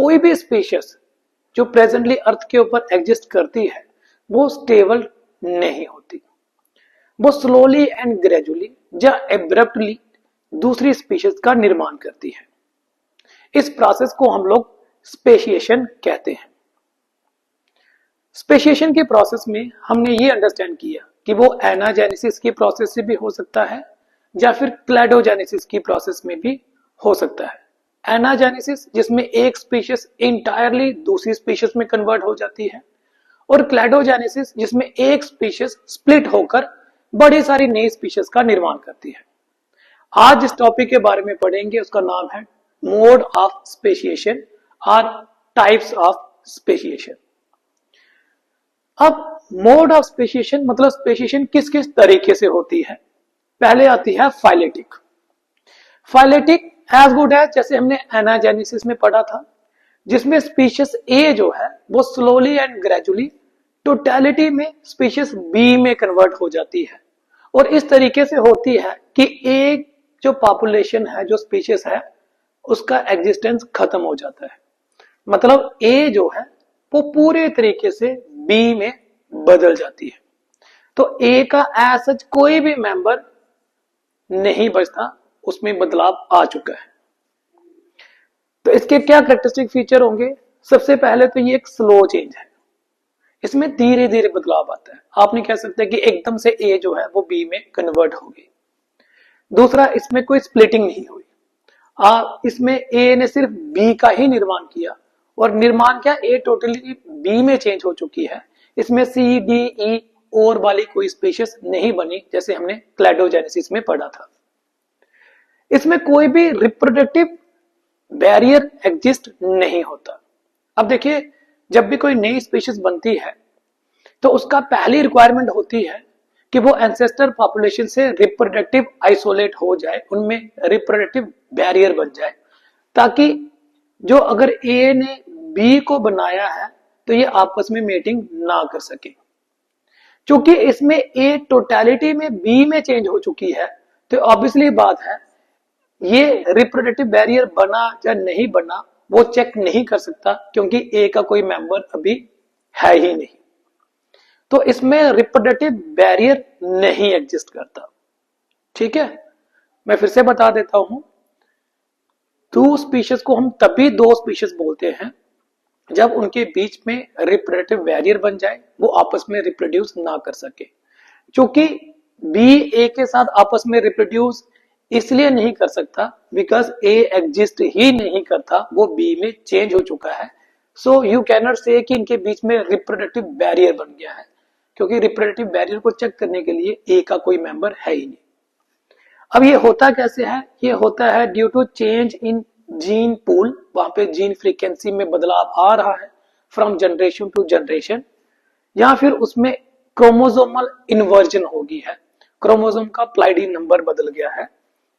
कोई भी स्पीशीज जो प्रेजेंटली अर्थ के ऊपर एग्जिस्ट करती है वो स्टेबल नहीं होती, वो स्लोली एंड ग्रेजुअली या एब्रप्टली दूसरी स्पीशीज का निर्माण करती है। इस प्रोसेस को हम लोग स्पेशिएशन कहते हैं। स्पेशिएशन के प्रोसेस में हमने ये अंडरस्टैंड किया कि वो एनाजेनेसिस की प्रोसेस से भी हो सकता है या फिर क्लैडोजेनेसिस की प्रोसेस में भी हो सकता है। एनाजेनेसिस जिसमें एक स्पीशीज इंटायरली दूसरी स्पीशीज में कन्वर्ट हो जाती है, और क्लैडोजेनेसिस जिसमें एक स्पीशीज स्प्लिट होकर बड़ी सारी नई स्पीशीज का निर्माण करती है। आज जिस टॉपिक के बारे में पढ़ेंगे उसका नाम है मोड ऑफ स्पेशिएशन और टाइप्स ऑफ स्पेशिएशन। अब मोड ऑफ स्पेशिएशन मतलब स्पेशिएशन किस किस तरीके से होती है। पहले आती है phyletic. Phyletic as good as जैसे हमने एनाजेनेसिस में पढ़ा था, जिसमें स्पीशीज ए जो है वो स्लोली एंड ग्रेजुअली टोटलिटी में स्पीशीज बी में कन्वर्ट हो जाती है, और इस तरीके से होती है कि एक जो पॉपुलेशन है, जो स्पीशीज है, उसका एग्जिस्टेंस खत्म हो जाता है। मतलब ए जो है वो पूरे तरीके से बी में बदल जाती है। तो ए का एज सच कोई भी मेंबर नहीं बचता, उसमें बदलाव आ चुका है। तो इसके क्या कैरेक्टरिस्टिक फीचर होंगे? सबसे पहले तो ये एक स्लो चेंज है, इसमें धीरे धीरे बदलाव आता है। आप नहीं कह सकते कि एकदम से ए जो है वो बी में कन्वर्ट होगी। दूसरा, इसमें कोई स्प्लिटिंग नहीं हुई। इसमें ए ने सिर्फ बी का ही निर्माण किया, और निर्माण क्या, ए टोटली बी में चेंज हो चुकी है। इसमें सी डी ई और वाली कोई स्पीशीज नहीं बनी, जैसे हमने क्लैडोजेनेसिस में पढ़ा था। इसमें कोई भी रिप्रोडक्टिव बैरियर एग्जिस्ट नहीं होता। अब देखिए, जब भी कोई नई स्पीशीज बनती है तो उसका पहली रिक्वायरमेंट होती है कि वो एंसेस्टर पॉपुलेशन से रिप्रोडक्टिव आइसोलेट हो जाए, उनमें रिप्रोडक्टिव बैरियर बन जाए, ताकि जो अगर ए ने बी को बनाया है तो ये आपस में मेटिंग ना कर सके। क्योंकि इसमें ए टोटलिटी में बी में चेंज हो चुकी है, तो ऑब्वियसली बात है ये रिप्रोडक्टिव बैरियर बना या नहीं बना वो चेक नहीं कर सकता, क्योंकि ए का कोई मेंबर अभी है ही नहीं। तो इसमें रिप्रोडक्टिव बैरियर नहीं एग्जिस्ट करता। ठीक है, मैं फिर से बता देता हूं, दो स्पीशीज को हम तभी दो स्पीशीज बोलते हैं जब उनके बीच में रिप्रोडक्टिव बैरियर बन जाए, वो आपस में रिप्रोड्यूस ना कर सके। क्योंकि बी ए के साथ आपस में रिप्रोड्यूस इसलिए नहीं कर सकता बिकॉज ए एग्जिस्ट ही नहीं करता, वो बी में चेंज हो चुका है। सो यू कैन नॉट से कि इनके बीच में रिप्रोडक्टिव बैरियर बन गया है, क्योंकि रिप्रोडक्टिव बैरियर को चेक करने के लिए ए का कोई मेंबर है ही नहीं। अब ये होता कैसे है? ये होता है due to change in gene pool. वहां पे जीन फ्रीक्वेंसी में बदलाव आ रहा है फ्रॉम जनरेशन टू जनरेशन, या फिर उसमें क्रोमोसोमल इन्वर्जन हो गई है, क्रोमोसोम का प्लाइडी नंबर बदल गया है।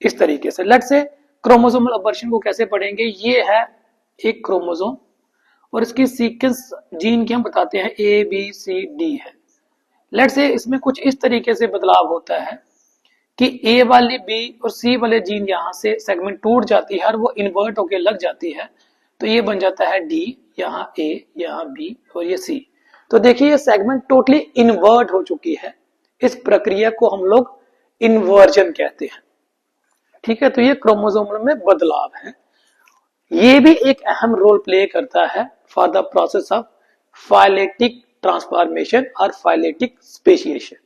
इस तरीके से लेट्स से क्रोमोसोमल अबॉर्शन को कैसे पढ़ेंगे? ये है एक क्रोमोसोम और इसकी सीक्वेंस जीन की हम बताते हैं ए बी सी डी है। लेट्स से इसमें कुछ इस तरीके से बदलाव होता है कि ए वाली बी और सी वाले जीन यहां से सेगमेंट टूट जाती है और वो इन्वर्ट होके लग जाती है, तो ये बन जाता है डी, यहाँ ए, यहाँ बी और ये सी। तो देखिए ये सेगमेंट टोटली इन्वर्ट हो चुकी है। इस प्रक्रिया को हम लोग इन्वर्जन कहते हैं। ठीक है, तो ये क्रोमोसोम में बदलाव है। ये भी एक अहम रोल प्ले करता है for the process of phyletic transformation और फाइलेटिक स्पेशिएशन।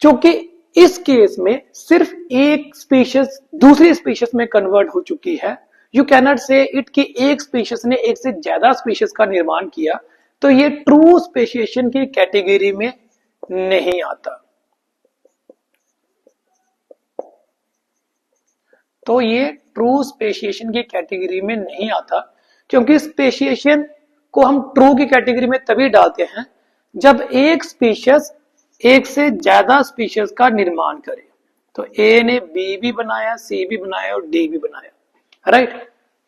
क्योंकि इस केस में सिर्फ एक स्पीशीज दूसरी स्पीशीज में कन्वर्ट हो चुकी है, यू कैन नॉट से इट कि एक स्पीशीज ने एक से ज्यादा स्पीशीज का निर्माण किया, तो ये ट्रू स्पेशिएशन की कैटेगरी में नहीं आता। तो ये ट्रू स्पेशिएशन की कैटेगरी में नहीं आता, क्योंकि स्पेशिएशन को हम ट्रू की कैटेगरी में तभी डालते हैं जब एक स्पीशीज एक से ज्यादा स्पीशीज का निर्माण करे। तो ए ने बी भी बनाया, सी भी बनाया और डी भी बनाया, राइट।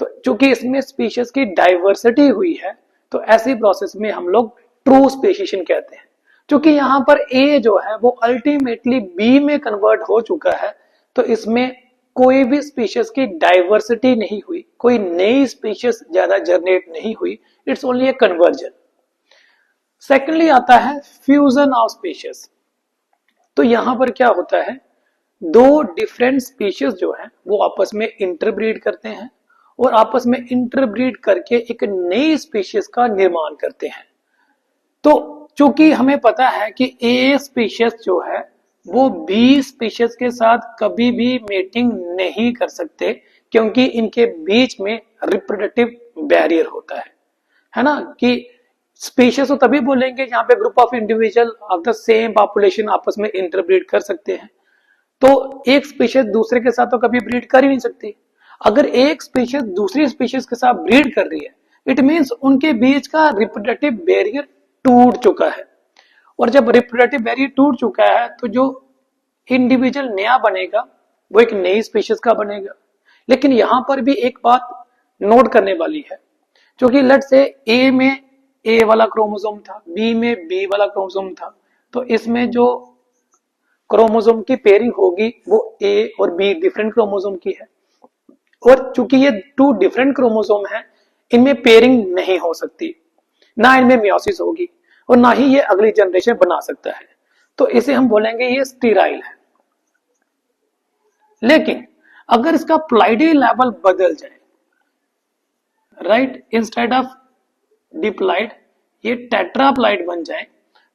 तो चूंकि इसमें स्पीशीज की डाइवर्सिटी हुई है, तो ऐसी प्रोसेस में हम लोग ट्रू स्पेशिएशन कहते हैं। क्योंकि यहाँ पर ए जो है वो अल्टीमेटली बी में कन्वर्ट हो चुका है, तो इसमें कोई भी स्पीशीज की डाइवर्सिटी नहीं हुई, कोई नई स्पीशीज ज्यादा जनरेट नहीं हुई, it's only A conversion. Secondly आता है फ्यूजन ऑफ स्पीशीज। तो यहां पर क्या होता है, दो डिफरेंट स्पीशीज जो है वो आपस में इंटरब्रीड करते हैं और आपस में इंटरब्रीड करके एक नई स्पीशीज का निर्माण करते हैं। तो चूंकि हमें पता है कि ए स्पीशीज जो है वो बी स्पीशीज के साथ कभी भी मेटिंग नहीं कर सकते, क्योंकि इनके बीच में रिप्रोडक्टिव बैरियर होता है ना। कि स्पीशीज तो तभी बोलेंगे जहां पे group of individual of the same population आपस में इंटरब्रीड कर सकते हैं। तो एक स्पीशीज दूसरे के साथ तो कभी ब्रीड कर ही नहीं सकती। अगर एक स्पीशीज दूसरी स्पीशीज के साथ ब्रीड कर रही है, इट मींस उनके बीच का रिप्रोडक्टिव बैरियर टूट चुका है। और जब रिप्रोडक्टिव बैरियर टूट चुका है तो जो इंडिविजुअल नया बनेगा वो एक नई स्पीशीज का बनेगा। लेकिन यहां पर भी एक बात नोट करने वाली है, क्योंकि लेट्स से ए में ए वाला क्रोमोसोम था, बी में बी वाला क्रोमोसोम था, तो इसमें जो क्रोमोसोम की पेयरिंग होगी वो ए और बी डिफरेंट क्रोमोसोम की है। और चूंकि ये टू डिफरेंट क्रोमोसोम है, इनमें पेयरिंग नहीं हो सकती, ना इनमें मियोसिस होगी और ना ही ये अगली जनरेशन बना सकता है। तो इसे हम बोलेंगे ये स्टीराइल है। लेकिन अगर इसका प्लाइडी लेवल बदल जाए, राइट, इंस्टेड ऑफ डिप्लाइड ये टेट्राप्लाइड बन जाए,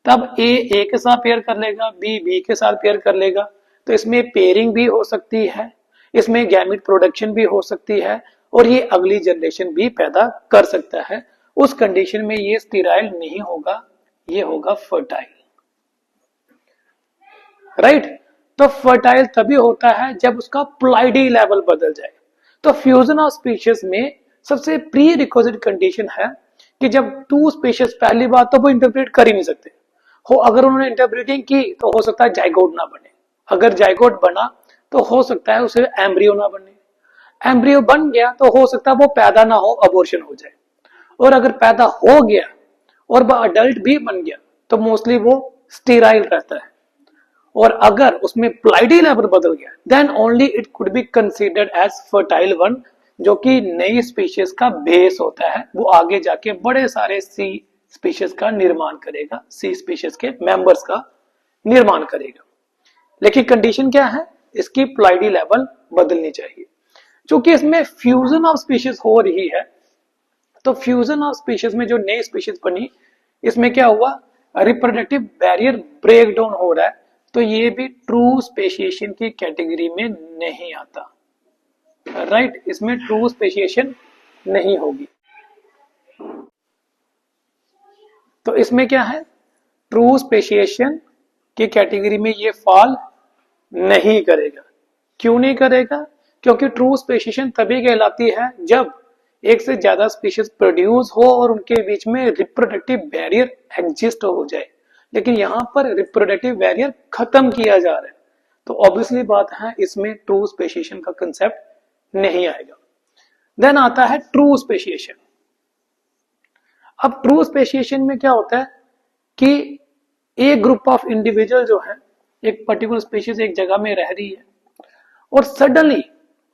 तब ए के साथ पेयर कर लेगा, बी के साथ पेयर कर लेगा, तो इसमें पेयरिंग भी हो सकती है, इसमें गैमेट प्रोडक्शन भी हो सकती है और ये अगली जनरेशन भी पैदा कर सकता है। उस कंडीशन में ये स्टीराइल नहीं होगा, ये होगा फर्टाइल, राइट। तो फर्टाइल तभी होता है जब उसका प्लाइडी लेवल बदल जाए। तो फ्यूजन ऑफ स्पीशीज में सबसे प्री रिक्विजिट कंडीशन है कि जब टू स्पीशीज, पहली बात तो वो इंटरप्रेट कर ही नहीं सकते हो, अगर उन्होंने इंटरप्रेटिंग की तो हो सकता है जाइगोट ना बने, अगर जाइगोट बना तो हो सकता है उसे एम्ब्रियो ना बने, एम्ब्रियो बन गया तो हो सकता है वो पैदा ना हो, अबॉर्शन हो जाए, और अगर पैदा हो गया और वह अडल्ट भी बन गया तो मोस्टली वो स्टीराइल रहता है। और अगर उसमें प्लाइडी लेवल बदल गया then only it could be considered as fertile one, जो कि नई स्पीशीज का बेस होता है, वो आगे जाके बड़े सारे सी स्पीशीज का निर्माण करेगा, सी स्पीशीज के मेंबर्स का निर्माण करेगा। लेकिन कंडीशन क्या है, इसकी प्लाइडी लेवल बदलनी चाहिए। क्योंकि इसमें फ्यूजन ऑफ स्पीशीज हो रही है, तो फ्यूजन ऑफ स्पीशीज में जो नई स्पीशीज बनी, इसमें क्या हुआ, रिप्रोडक्टिव बैरियर ब्रेक डाउन हो रहा है, तो ये भी ट्रू स्पेशिएशन की कैटेगरी में नहीं आता, राइट, इसमें ट्रू स्पेशिएशन नहीं होगी। तो इसमें क्या है, ट्रू स्पेशिएशन की कैटेगरी में ये फॉल नहीं करेगा। क्यों नहीं करेगा, क्योंकि ट्रू स्पेशिएशन तभी कहलाती है जब एक से ज्यादा स्पीशीज प्रोड्यूस हो और उनके बीच में रिप्रोडक्टिव बैरियर एग्जिस्ट हो जाए। लेकिन यहां पर रिप्रोडक्टिव बैरियर खत्म किया जा रहा है, तो ऑब्वियसली बात है इसमें ट्रू स्पेशिएशन का कंसेप्ट नहीं आएगा। देन आता है ट्रू स्पेशिएशन। अब ट्रू स्पेशिएशन में क्या होता है कि एक ग्रुप ऑफ इंडिविजुअल जो है, एक पर्टिकुलर स्पीशीज एक जगह में रह रही है और सडनली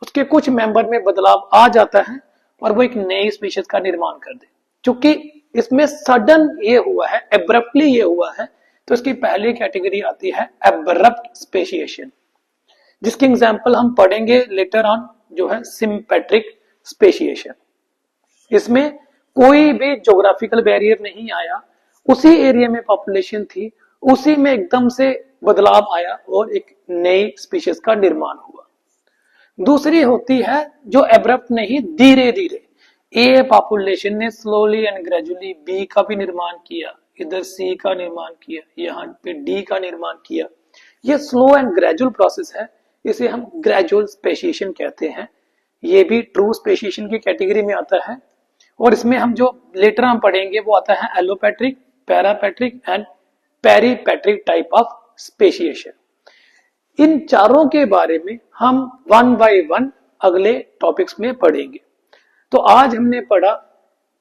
उसके कुछ मेंबर में बदलाव आ जाता है और वो एक नई स्पीशीज का निर्माण कर दे। चूंकि इसमें सडन ये हुआ है, एब्रप्टली ये हुआ है, तो इसकी पहली कैटेगरी आती है एब्रप्ट स्पेशिएशन, जिसकी एग्जांपल हम पढ़ेंगे लेटर ऑन, जो है सिम्पेट्रिक स्पेशिएशन। इसमें कोई भी ज्योग्राफिकल बैरियर नहीं आया, उसी एरिया में पॉपुलेशन थी, उसी में एकदम से बदलाव आया और एक नई स्पीशीज का निर्माण हुआ। दूसरी होती है जो एब्रप्ट नहीं, धीरे धीरे ए पॉपुलेशन ने स्लोली एंड ग्रेजुअली बी का भी निर्माण किया, इधर सी का निर्माण किया, यहाँ पे डी का निर्माण किया। ये स्लो एंड ग्रेजुअल प्रोसेस है, इसे हम ग्रेजुअल स्पेशिएशन कहते हैं। ये भी ट्रू स्पेशिएशन की कैटेगरी में आता है और इसमें हम जो लेटर हम पढ़ेंगे वो आता है allopatric, parapatric and peripatric type of speciation. इन चारों के बारे में हम वन बाय वन अगले टॉपिक्स में पढ़ेंगे। तो आज हमने पढ़ा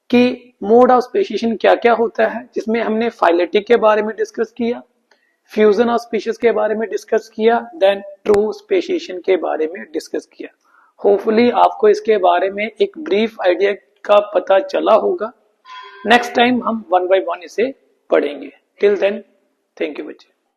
कि मोड ऑफ स्पेशिएशन क्या क्या होता है, जिसमें हमने फाइलेटिक के बारे में डिस्कस किया, फ्यूजन ऑफ स्पीशीज के बारे में डिस्कस किया, देन ट्रू स्पेसिएशन के बारे में डिस्कस किया। होपफुली आपको इसके बारे में एक ब्रीफ आइडिया का पता चला होगा। नेक्स्ट टाइम हम वन बाय वन इसे पढ़ेंगे। टिल देन, थैंक यू बच्चे।